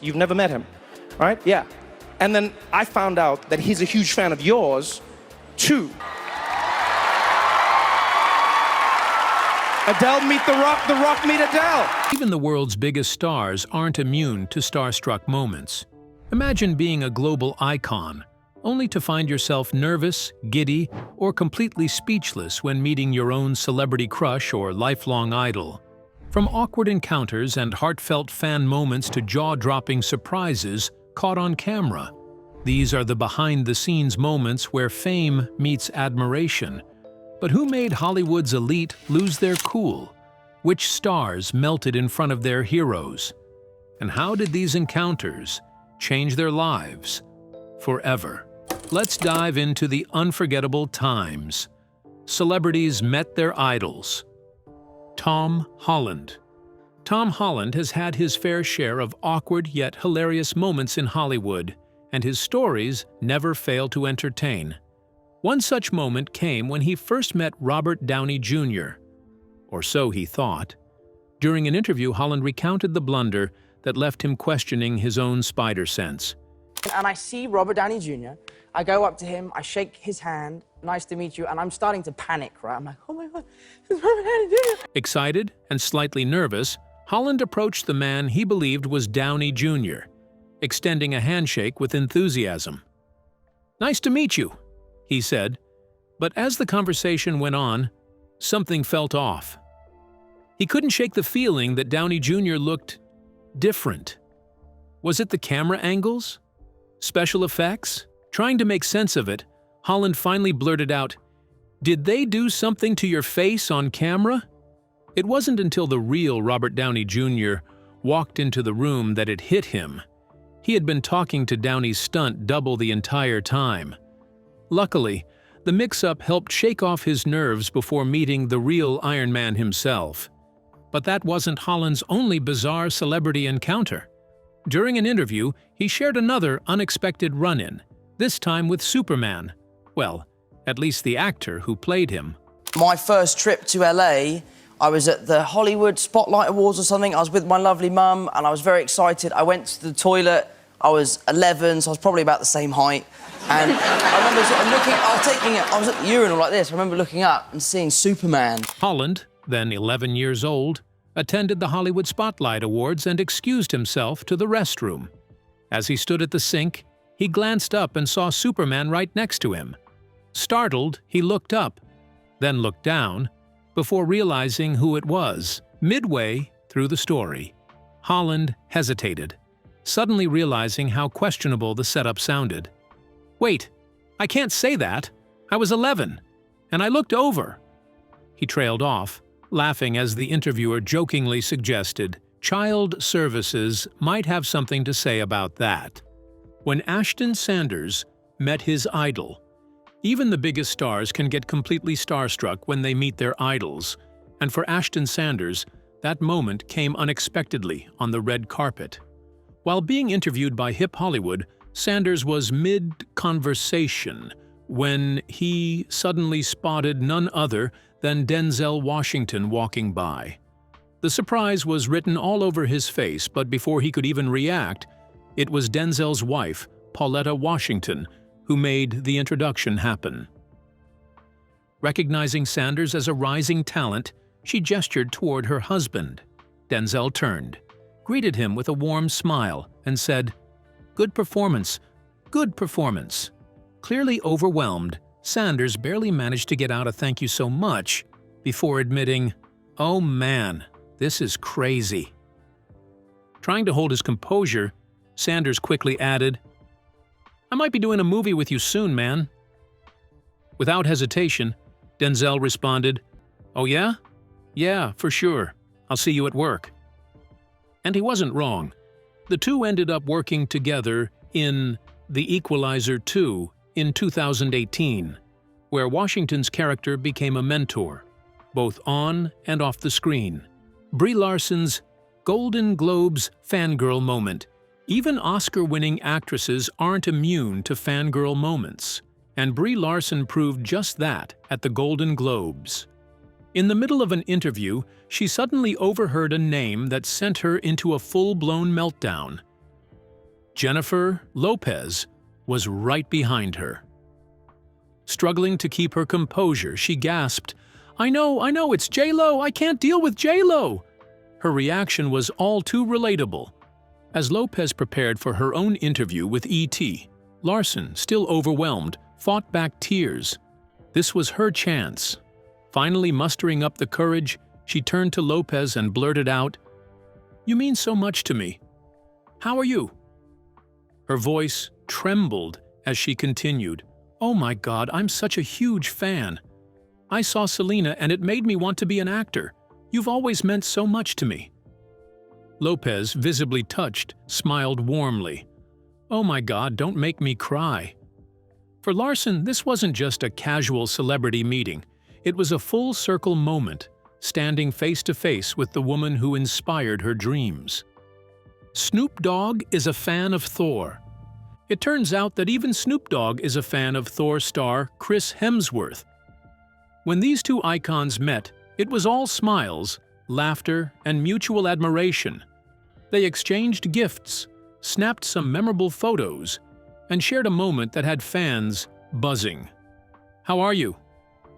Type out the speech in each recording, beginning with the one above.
You've never met him, right? Yeah. And then I found out that he's a huge fan of yours, too. Adele meet The Rock meet Adele. Even the world's biggest stars aren't immune to starstruck moments. Imagine being a global icon, only to find yourself nervous, giddy, or completely speechless when meeting your own celebrity crush or lifelong idol. From awkward encounters and heartfelt fan moments to jaw-dropping surprises caught on camera, these are the behind-the-scenes moments where fame meets admiration. But who made Hollywood's elite lose their cool? Which stars melted in front of their heroes? And how did these encounters change their lives forever? Let's dive into the unforgettable times celebrities met their idols. Holland. Tom Holland has had his fair share of awkward yet hilarious moments in Hollywood, and his stories never fail to entertain. One such moment came when he first met Robert Downey Jr., or so he thought. During an interview, Holland recounted the blunder that left him questioning his own spider sense. And I see Robert Downey Jr., I go up to him, I shake his hand, nice to meet you, and I'm starting to panic, right? I'm like, oh my God, it's Robert Downey Jr. Excited and slightly nervous, Holland approached the man he believed was Downey Jr., extending a handshake with enthusiasm. "Nice to meet you," he said, but as the conversation went on, something felt off. He couldn't shake the feeling that Downey Jr. looked different. Was it the camera angles? Special effects? Trying to make sense of it, Holland finally blurted out, "Did they do something to your face on camera?" It wasn't until the real Robert Downey Jr. walked into the room that it hit him. He had been talking to Downey's stunt double the entire time. Luckily, the mix-up helped shake off his nerves before meeting the real Iron Man himself. But that wasn't Holland's only bizarre celebrity encounter. During an interview, he shared another unexpected run-in, this time with Superman. Well, at least the actor who played him. My first trip to LA, I was at the Hollywood Spotlight Awards or something. I was with my lovely mum and I was very excited. I went to the toilet. I was 11, so I was probably about the same height. And I remember sort of I was at the urinal like this. I remember looking up and seeing Superman. Holland, then 11 years old, attended the Hollywood Spotlight Awards and excused himself to the restroom. As he stood at the sink, he glanced up and saw Superman right next to him. Startled, he looked up, then looked down, before realizing who it was. Midway through the story, Holland hesitated, suddenly realizing how questionable the setup sounded. "Wait, I can't say that. I was 11, and I looked over." He trailed off, laughing as the interviewer jokingly suggested child services might have something to say about that. When Ashton Sanders met his idol, even the biggest stars can get completely starstruck when they meet their idols, and for Ashton Sanders, that moment came unexpectedly on the red carpet. While being interviewed by Hip Hollywood, Sanders was mid-conversation when he suddenly spotted none other than Denzel Washington walking by. The surprise was written all over his face, but before he could even react, it was Denzel's wife, Pauletta Washington, who made the introduction happen. Recognizing Sanders as a rising talent, she gestured toward her husband. Denzel turned, greeted him with a warm smile, and said, "Good performance, good performance." Clearly overwhelmed, Sanders barely managed to get out a "thank you so much" before admitting, "Oh man, this is crazy." Trying to hold his composure, Sanders quickly added, "I might be doing a movie with you soon, man." Without hesitation, Denzel responded, "Oh yeah? Yeah, for sure. I'll see you at work." And he wasn't wrong. The two ended up working together in The Equalizer 2 in 2018, where Washington's character became a mentor, both on and off the screen. Brie Larson's Golden Globes fangirl moment. Even Oscar-winning actresses aren't immune to fangirl moments, and Brie Larson proved just that at the Golden Globes. In the middle of an interview, she suddenly overheard a name that sent her into a full-blown meltdown. Jennifer Lopez was right behind her. Struggling to keep her composure, she gasped, I know, it's J-Lo, I can't deal with J-Lo." Her reaction was all too relatable. As Lopez prepared for her own interview with E.T., Larson, still overwhelmed, fought back tears. This was her chance. Finally mustering up the courage, she turned to Lopez and blurted out, "You mean so much to me. How are you?" Her voice trembled as she continued, "Oh my God, I'm such a huge fan. I saw Selena and it made me want to be an actor. You've always meant so much to me." Lopez, visibly touched, smiled warmly. "Oh my God, don't make me cry." For Larson, this wasn't just a casual celebrity meeting. It was a full-circle moment, standing face-to-face with the woman who inspired her dreams. Snoop Dogg is a fan of Thor. It turns out that even Snoop Dogg is a fan of Thor star Chris Hemsworth. When these two icons met, it was all smiles, laughter, and mutual admiration. They exchanged gifts, snapped some memorable photos, and shared a moment that had fans buzzing. "How are you?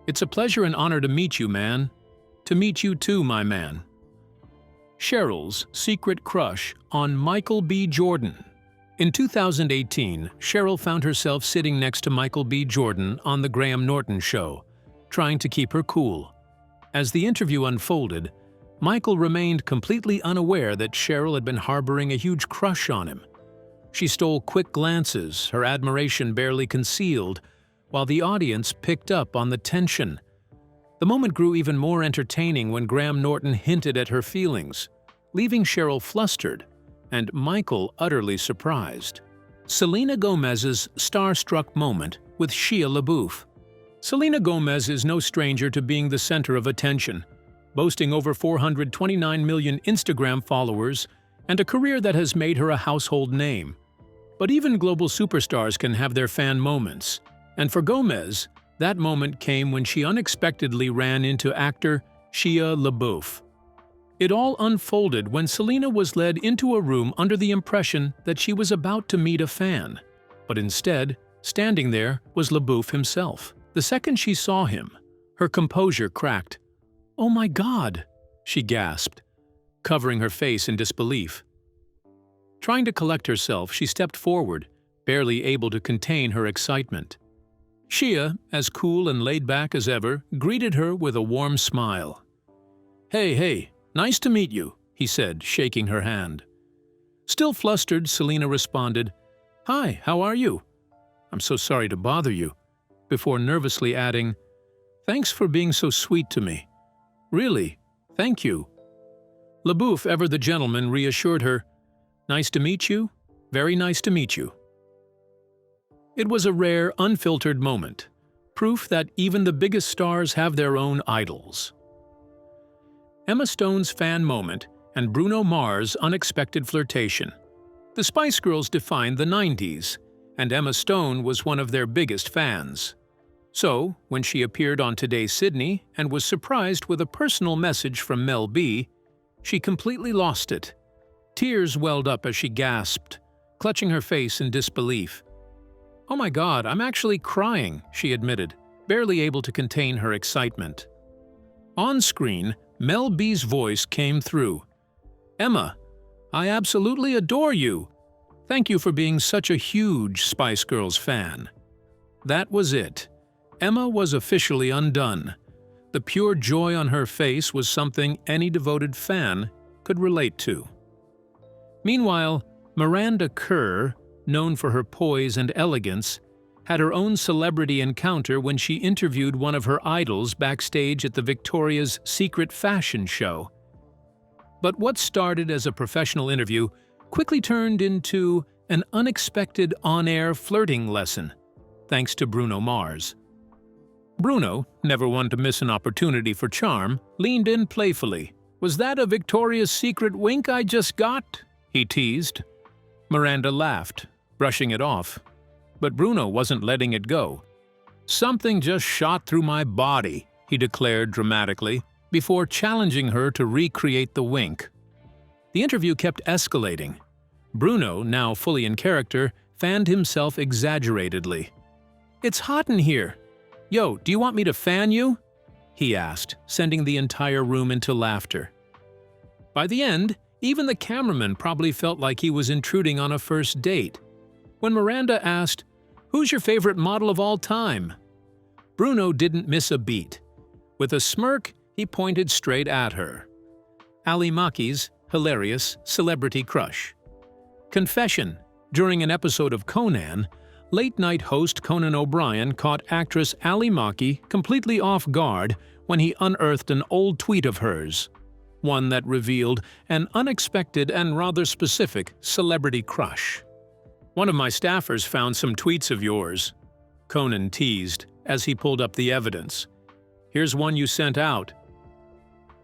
It's a pleasure and honor to meet you, man. To meet you too, my man." Cheryl's secret crush on Michael B. Jordan. In 2018, Cheryl found herself sitting next to Michael B. Jordan on The Graham Norton Show, trying to keep her cool. As the interview unfolded, Michael remained completely unaware that Cheryl had been harboring a huge crush on him. She stole quick glances, her admiration barely concealed, while the audience picked up on the tension. The moment grew even more entertaining when Graham Norton hinted at her feelings, leaving Cheryl flustered and Michael utterly surprised. Selena Gomez's starstruck moment with Shia LaBeouf. Selena Gomez is no stranger to being the center of attention, boasting over 429 million Instagram followers and a career that has made her a household name. But even global superstars can have their fan moments, and for Gomez, that moment came when she unexpectedly ran into actor Shia LaBeouf. It all unfolded when Selena was led into a room under the impression that she was about to meet a fan. But instead, standing there was LaBeouf himself. The second she saw him, her composure cracked. "Oh my God," she gasped, covering her face in disbelief. Trying to collect herself, she stepped forward, barely able to contain her excitement. Shia, as cool and laid back as ever, greeted her with a warm smile. Hey, nice to meet you," he said, shaking her hand. Still flustered, Selena responded, "Hi, how are you? I'm so sorry to bother you," before nervously adding, "Thanks for being so sweet to me. Really, thank you." LaBeouf, ever the gentleman, reassured her, "Nice to meet you, very nice to meet you." It was a rare, unfiltered moment, proof that even the biggest stars have their own idols. Emma Stone's fan moment and Bruno Mars' unexpected flirtation. The Spice Girls defined the 90s, and Emma Stone was one of their biggest fans. So, when she appeared on Today's Sydney and was surprised with a personal message from Mel B, she completely lost it. Tears welled up as she gasped, clutching her face in disbelief. "Oh my God, I'm actually crying," she admitted, barely able to contain her excitement. On screen, Mel B's voice came through. "Emma, I absolutely adore you. Thank you for being such a huge Spice Girls fan." That was it. Emma was officially undone. The pure joy on her face was something any devoted fan could relate to. Meanwhile, Miranda Kerr, known for her poise and elegance, had her own celebrity encounter when she interviewed one of her idols backstage at the Victoria's Secret fashion show. But what started as a professional interview quickly turned into an unexpected on-air flirting lesson, thanks to Bruno Mars. Bruno, never one to miss an opportunity for charm, leaned in playfully. "Was that a Victoria's Secret wink I just got?" he teased. Miranda laughed, brushing it off. But Bruno wasn't letting it go. "Something just shot through my body," he declared dramatically, before challenging her to recreate the wink. The interview kept escalating. Bruno, now fully in character, fanned himself exaggeratedly. "It's hot in here. Yo, do you want me to fan you?" he asked, sending the entire room into laughter. By the end, even the cameraman probably felt like he was intruding on a first date. When Miranda asked, "Who's your favorite model of all time?" Bruno didn't miss a beat. With a smirk, he pointed straight at her. Ali Maki's hilarious celebrity crush. Confession: during an episode of Conan, late-night host Conan O'Brien caught actress Ali Maki completely off guard when he unearthed an old tweet of hers, one that revealed an unexpected and rather specific celebrity crush. "One of my staffers found some tweets of yours," Conan teased as he pulled up the evidence. "Here's one you sent out.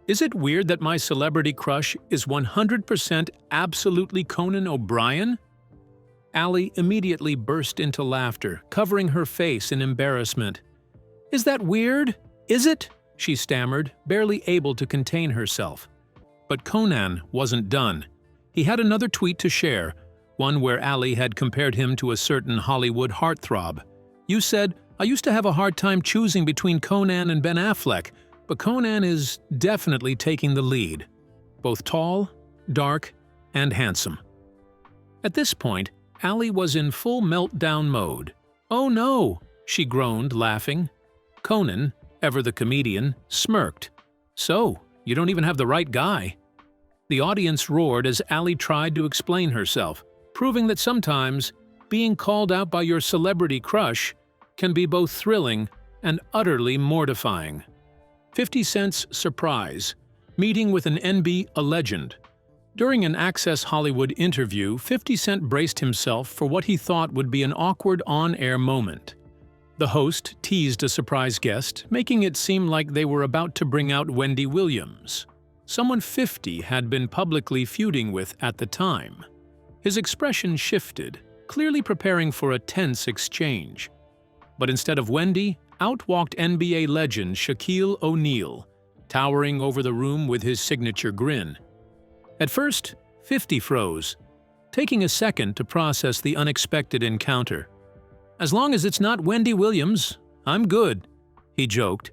Is it weird that my celebrity crush is 100% absolutely Conan O'Brien?" Ali immediately burst into laughter, covering her face in embarrassment. "Is that weird? Is it?" she stammered, barely able to contain herself. But Conan wasn't done. He had another tweet to share, one where Ali had compared him to a certain Hollywood heartthrob. "You said, I used to have a hard time choosing between Conan and Ben Affleck, but Conan is definitely taking the lead. Both tall, dark, and handsome." At this point, Ali was in full meltdown mode. "Oh no," she groaned, laughing. Conan, ever the comedian, smirked. "So, you don't even have the right guy." The audience roared as Ali tried to explain herself, proving that sometimes being called out by your celebrity crush can be both thrilling and utterly mortifying. 50 Cent's surprise, meeting with an a legend. During an Access Hollywood interview, 50 Cent braced himself for what he thought would be an awkward on-air moment. The host teased a surprise guest, making it seem like they were about to bring out Wendy Williams, someone 50 had been publicly feuding with at the time. His expression shifted, clearly preparing for a tense exchange. But instead of Wendy, out walked NBA legend Shaquille O'Neal, towering over the room with his signature grin. At first, 50 froze, taking a second to process the unexpected encounter. "As long as it's not Wendy Williams, I'm good," he joked,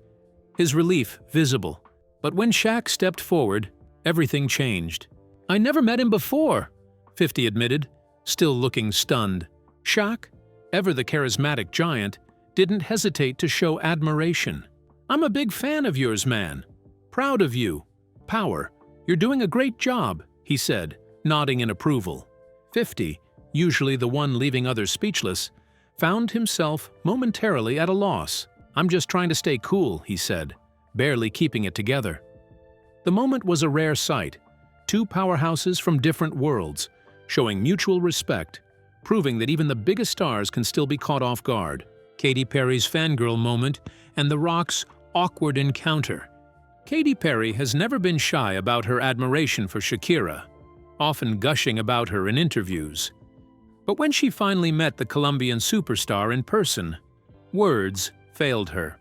his relief visible. But when Shaq stepped forward, everything changed. "I never met him before," 50 admitted, still looking stunned. Shaq, ever the charismatic giant, didn't hesitate to show admiration. "I'm a big fan of yours, man. Proud of you. Power. You're doing a great job," he said, nodding in approval. 50, usually the one leaving others speechless, found himself momentarily at a loss. "I'm just trying to stay cool," he said, barely keeping it together. The moment was a rare sight. Two powerhouses from different worlds, showing mutual respect, proving that even the biggest stars can still be caught off guard. Katy Perry's fangirl moment and The Rock's awkward encounter. Katy Perry has never been shy about her admiration for Shakira, often gushing about her in interviews. But when she finally met the Colombian superstar in person, words failed her.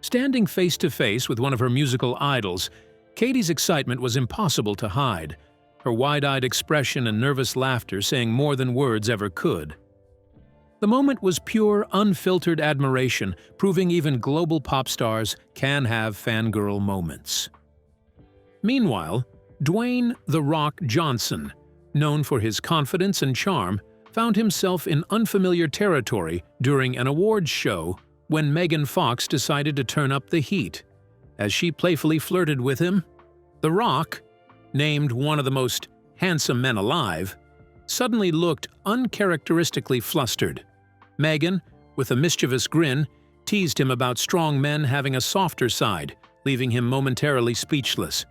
Standing face to face with one of her musical idols, Katy's excitement was impossible to hide, her wide-eyed expression and nervous laughter saying more than words ever could. The moment was pure, unfiltered admiration, proving even global pop stars can have fangirl moments. Meanwhile, Dwayne "The Rock" Johnson, known for his confidence and charm, found himself in unfamiliar territory during an awards show when Megan Fox decided to turn up the heat. As she playfully flirted with him, The Rock, named one of the most handsome men alive, suddenly looked uncharacteristically flustered. Megan, with a mischievous grin, teased him about strong men having a softer side, leaving him momentarily speechless.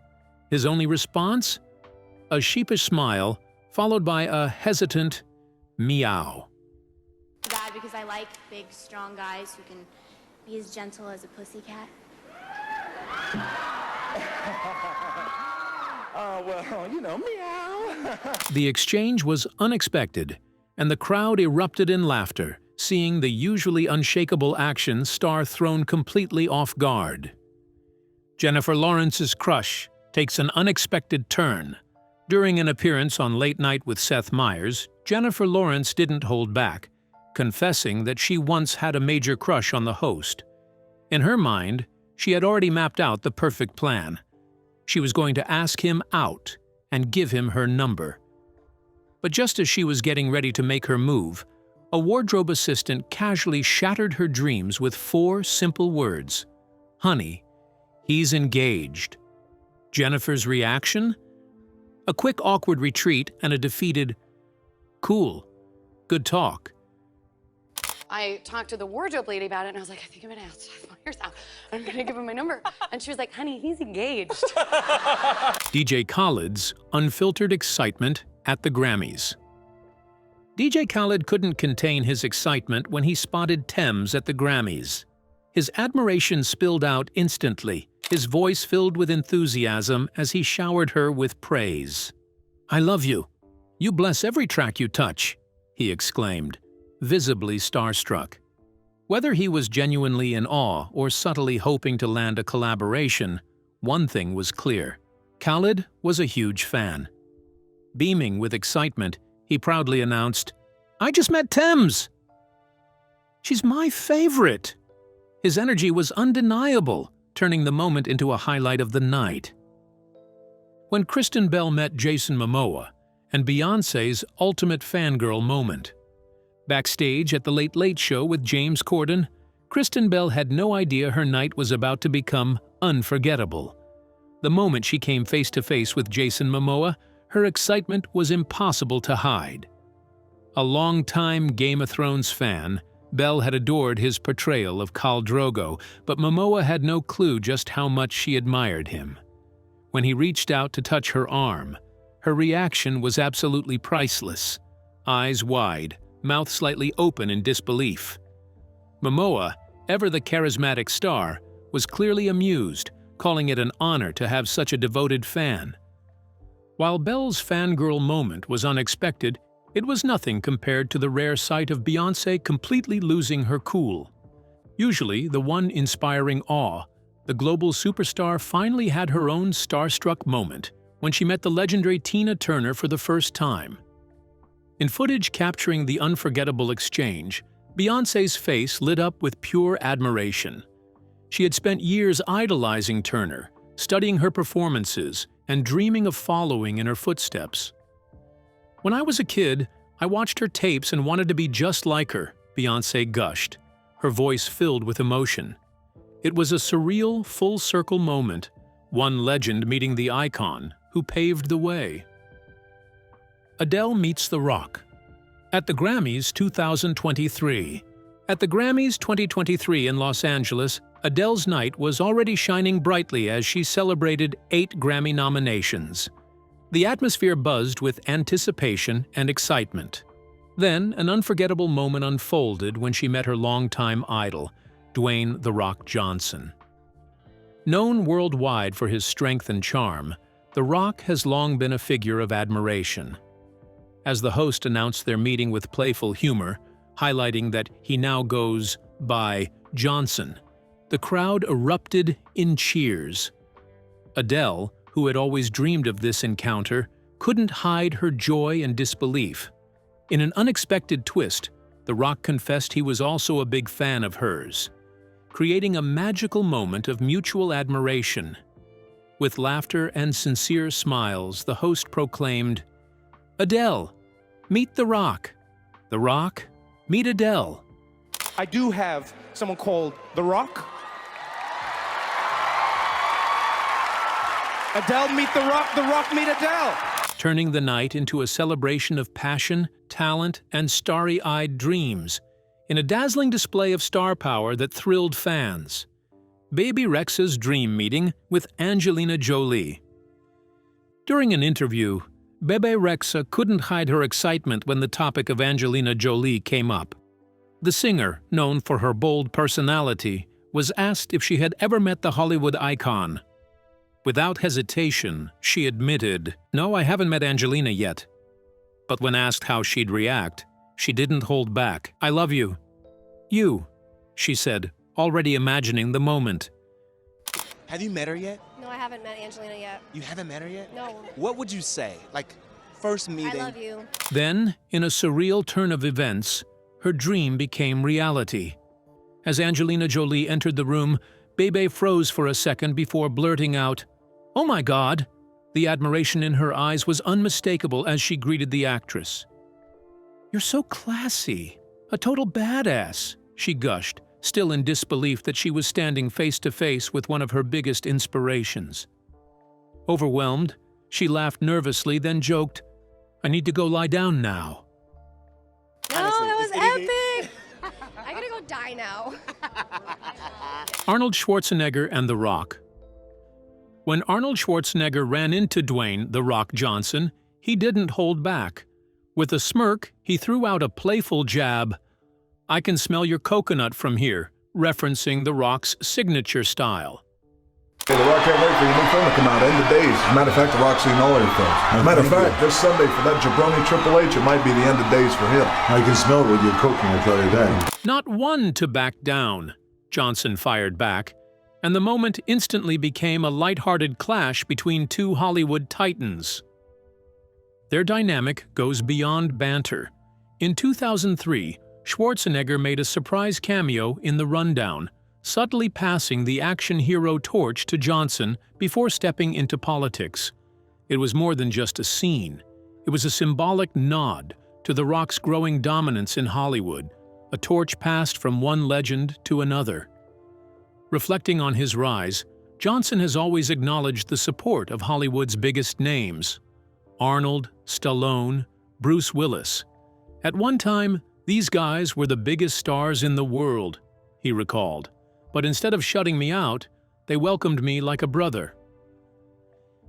His only response? A sheepish smile, followed by a hesitant meow. Guy because I like big, strong guys who can be as gentle as a pussycat. Well, you know, meow. The exchange was unexpected, and the crowd erupted in laughter, seeing the usually unshakable action star thrown completely off guard. Jennifer Lawrence's crush takes an unexpected turn. During an appearance on Late Night with Seth Meyers, Jennifer Lawrence didn't hold back, confessing that she once had a major crush on the host. In her mind, she had already mapped out the perfect plan. She was going to ask him out and give him her number. But just as she was getting ready to make her move, a wardrobe assistant casually shattered her dreams with 4 simple words. "Honey, he's engaged." Jennifer's reaction? A quick awkward retreat and a defeated, "Cool, good talk." I talked to the wardrobe lady about it, and I was like, I think I'm gonna ask Myers out. I'm gonna give him my number. And she was like, honey, he's engaged. DJ Khaled's unfiltered excitement at the Grammys. DJ Khaled couldn't contain his excitement when he spotted Tems at the Grammys. His admiration spilled out instantly, his voice filled with enthusiasm as he showered her with praise. "I love you. You bless every track you touch," he exclaimed, visibly starstruck. Whether he was genuinely in awe or subtly hoping to land a collaboration, one thing was clear. Khaled was a huge fan. Beaming with excitement, he proudly announced, "I just met Tems! She's my favorite!" His energy was undeniable, turning the moment into a highlight of the night. When Kristen Bell met Jason Momoa, and Beyoncé's ultimate fangirl moment. Backstage at the Late Late Show with James Corden, Kristen Bell had no idea her night was about to become unforgettable. The moment she came face to face with Jason Momoa, her excitement was impossible to hide. A longtime Game of Thrones fan, Bell had adored his portrayal of Khal Drogo, but Momoa had no clue just how much she admired him. When he reached out to touch her arm, her reaction was absolutely priceless. Eyes wide, mouth slightly open in disbelief. Momoa, ever the charismatic star, was clearly amused, calling it an honor to have such a devoted fan. While Bell's fangirl moment was unexpected, it was nothing compared to the rare sight of Beyoncé completely losing her cool. Usually the one inspiring awe, the global superstar finally had her own starstruck moment when she met the legendary Tina Turner for the first time. In footage capturing the unforgettable exchange, Beyoncé's face lit up with pure admiration. She had spent years idolizing Turner, studying her performances, and dreaming of following in her footsteps. "When I was a kid, I watched her tapes and wanted to be just like her," Beyoncé gushed, her voice filled with emotion. It was a surreal, full-circle moment, one legend meeting the icon who paved the way. Adele meets The Rock. At the Grammys 2023. At the Grammys 2023 in Los Angeles, Adele's night was already shining brightly as she celebrated 8 Grammy nominations. The atmosphere buzzed with anticipation and excitement. Then, an unforgettable moment unfolded when she met her longtime idol, Dwayne "The Rock" Johnson. Known worldwide for his strength and charm, The Rock has long been a figure of admiration. As the host announced their meeting with playful humor, highlighting that he now goes by Johnson, the crowd erupted in cheers. Adele, who had always dreamed of this encounter, couldn't hide her joy and disbelief. In an unexpected twist, The Rock confessed he was also a big fan of hers, creating a magical moment of mutual admiration. With laughter and sincere smiles, the host proclaimed, "Adele, meet The Rock. The Rock, meet Adele." I do have someone called The Rock. Adele meet The Rock meet Adele. Turning the night into a celebration of passion, talent, and starry-eyed dreams, in a dazzling display of star power that thrilled fans. Bebe Rexha's dream meeting with Angelina Jolie. During an interview, Bebe Rexha couldn't hide her excitement when the topic of Angelina Jolie came up. The singer, known for her bold personality, was asked if she had ever met the Hollywood icon. Without hesitation, she admitted, "No, I haven't met Angelina yet." But when asked how she'd react, she didn't hold back. "I love you." "You," she said, already imagining the moment. Have you met her yet? No. No, I haven't met Angelina yet. You haven't met her yet? No. What would you say? Like, first meeting. I love you. Then, in a surreal turn of events, her dream became reality. As Angelina Jolie entered the room, Bebe froze for a second before blurting out, "Oh my God!" The admiration in her eyes was unmistakable as she greeted the actress. "You're so classy. A total badass," she gushed, still in disbelief that she was standing face to face with one of her biggest inspirations. Overwhelmed, she laughed nervously, then joked, "I need to go lie down now." No, that was epic. I gotta go die now. Arnold Schwarzenegger and The Rock. When Arnold Schwarzenegger ran into Dwayne "The Rock" Johnson, he didn't hold back. With a smirk, he threw out a playful jab, "I can smell your coconut from here," referencing The Rock's signature style. Hey, The Rock can't wait for your new film to come out, End of Days. As a matter of fact, The Rock's seen all your films. As a matter of fact, this Sunday for that jabroni Triple H, it might be the end of days for him. I can smell it with your cooking, I tell you that. Not one to back down, Johnson fired back, and the moment instantly became a lighthearted clash between two Hollywood titans. Their dynamic goes beyond banter. In 2003, Schwarzenegger made a surprise cameo in The Rundown, subtly passing the action hero torch to Johnson before stepping into politics. It was more than just a scene. It was a symbolic nod to The Rock's growing dominance in Hollywood, a torch passed from one legend to another. Reflecting on his rise, Johnson has always acknowledged the support of Hollywood's biggest names: Arnold, Stallone, Bruce Willis. At one time, these guys were the biggest stars in the world, he recalled, but instead of shutting me out, they welcomed me like a brother.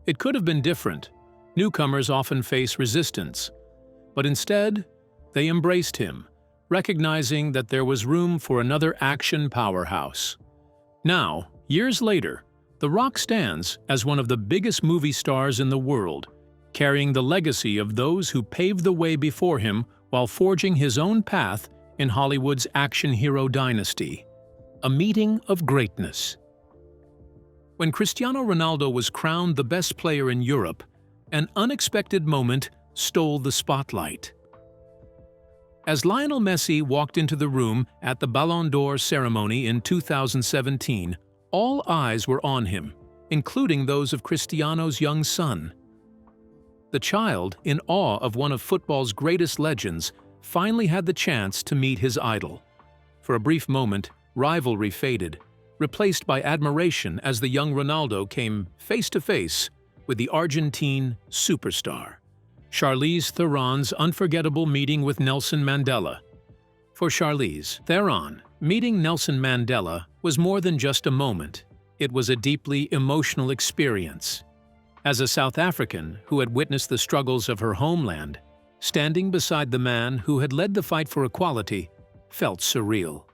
It could have been different. Newcomers often face resistance, but instead, they embraced him, recognizing that there was room for another action powerhouse. Now, years later, The Rock stands as one of the biggest movie stars in the world, carrying the legacy of those who paved the way before him while forging his own path in Hollywood's action hero dynasty. A meeting of greatness. When Cristiano Ronaldo was crowned the best player in Europe, an unexpected moment stole the spotlight. As Lionel Messi walked into the room at the Ballon d'Or ceremony in 2017, all eyes were on him, including those of Cristiano's young son. The child, in awe of one of football's greatest legends, finally had the chance to meet his idol. For a brief moment, rivalry faded, replaced by admiration as the young Ronaldo came face-to-face with the Argentine superstar. Charlize Theron's unforgettable meeting with Nelson Mandela. For Charlize Theron, meeting Nelson Mandela was more than just a moment. It was a deeply emotional experience. As a South African who had witnessed the struggles of her homeland, standing beside the man who had led the fight for equality felt surreal.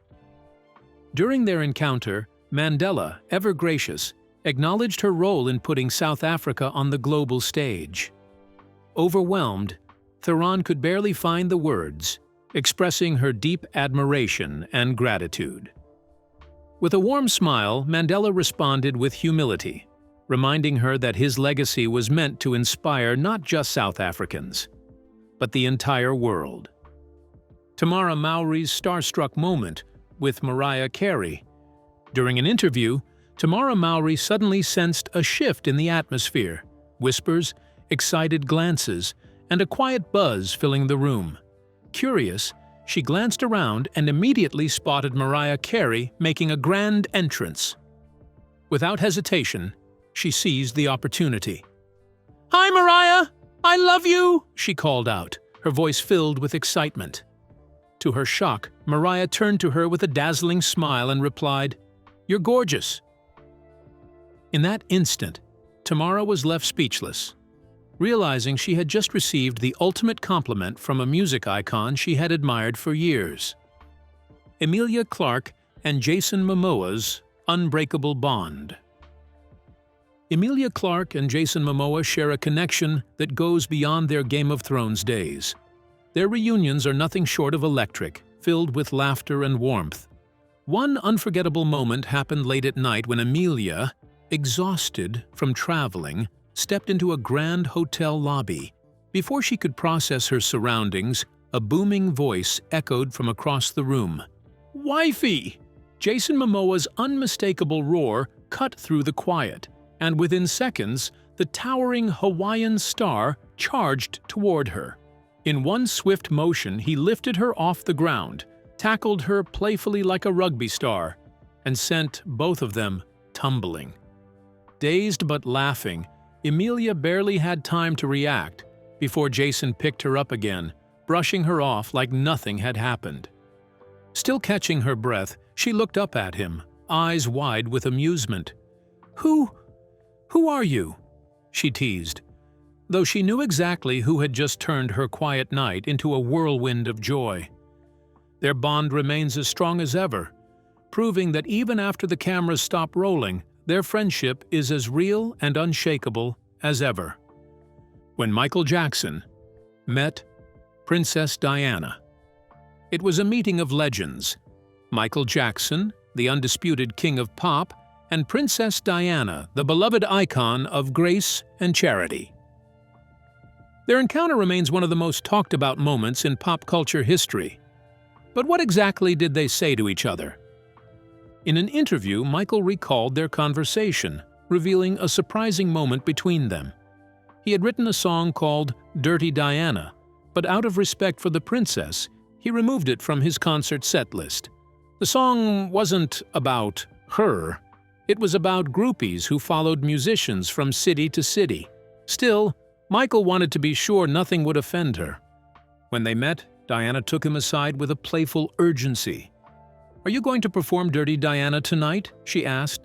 During their encounter, Mandela, ever gracious, acknowledged her role in putting South Africa on the global stage. Overwhelmed, Theron could barely find the words, expressing her deep admiration and gratitude. With a warm smile, Mandela responded with humility, reminding her that his legacy was meant to inspire not just South Africans, but the entire world. Tamara Mowry's starstruck moment with Mariah Carey. During an interview, Tamara Mowry suddenly sensed a shift in the atmosphere, whispers, excited glances, and a quiet buzz filling the room. Curious, she glanced around and immediately spotted Mariah Carey making a grand entrance. Without hesitation, she seized the opportunity. "Hi, Mariah! I love you!" she called out, her voice filled with excitement. To her shock, Mariah turned to her with a dazzling smile and replied, "You're gorgeous." In that instant, Tamara was left speechless, realizing she had just received the ultimate compliment from a music icon she had admired for years. Emilia Clarke and Jason Momoa's unbreakable bond. Emilia Clarke and Jason Momoa share a connection that goes beyond their Game of Thrones days. Their reunions are nothing short of electric, filled with laughter and warmth. One unforgettable moment happened late at night when Emilia, exhausted from traveling, stepped into a grand hotel lobby. Before she could process her surroundings, a booming voice echoed from across the room. "Wifey!" Jason Momoa's unmistakable roar cut through the quiet, and within seconds, the towering Hawaiian star charged toward her. In one swift motion, he lifted her off the ground, tackled her playfully like a rugby star, and sent both of them tumbling. Dazed but laughing, Emilia barely had time to react before Jason picked her up again, brushing her off like nothing had happened. Still catching her breath, she looked up at him, eyes wide with amusement. Who are you?" she teased, though she knew exactly who had just turned her quiet night into a whirlwind of joy. Their bond remains as strong as ever, proving that even after the cameras stop rolling, their friendship is as real and unshakable as ever. When Michael Jackson met Princess Diana. It was a meeting of legends. Michael Jackson, the undisputed king of pop, and Princess Diana, the beloved icon of grace and charity. Their encounter remains one of the most talked about moments in pop culture history. But what exactly did they say to each other? In an interview, Michael recalled their conversation, revealing a surprising moment between them. He had written a song called Dirty Diana, but out of respect for the princess, he removed it from his concert set list. The song wasn't about her. It was about groupies who followed musicians from city to city. Still, Michael wanted to be sure nothing would offend her. When they met, Diana took him aside with a playful urgency. "Are you going to perform Dirty Diana tonight?" she asked.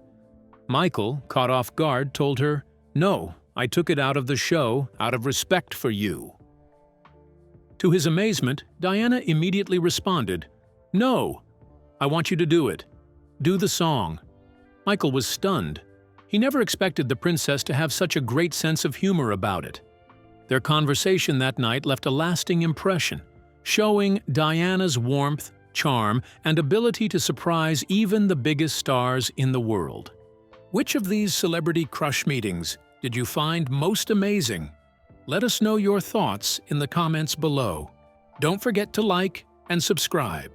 Michael, caught off guard, told her, "No, I took it out of the show out of respect for you." To his amazement, Diana immediately responded, "No, I want you to do it. Do the song." Michael was stunned. He never expected the princess to have such a great sense of humor about it. Their conversation that night left a lasting impression, showing Diana's warmth, charm, and ability to surprise even the biggest stars in the world. Which of these celebrity crush meetings did you find most amazing? Let us know your thoughts in the comments below. Don't forget to like and subscribe.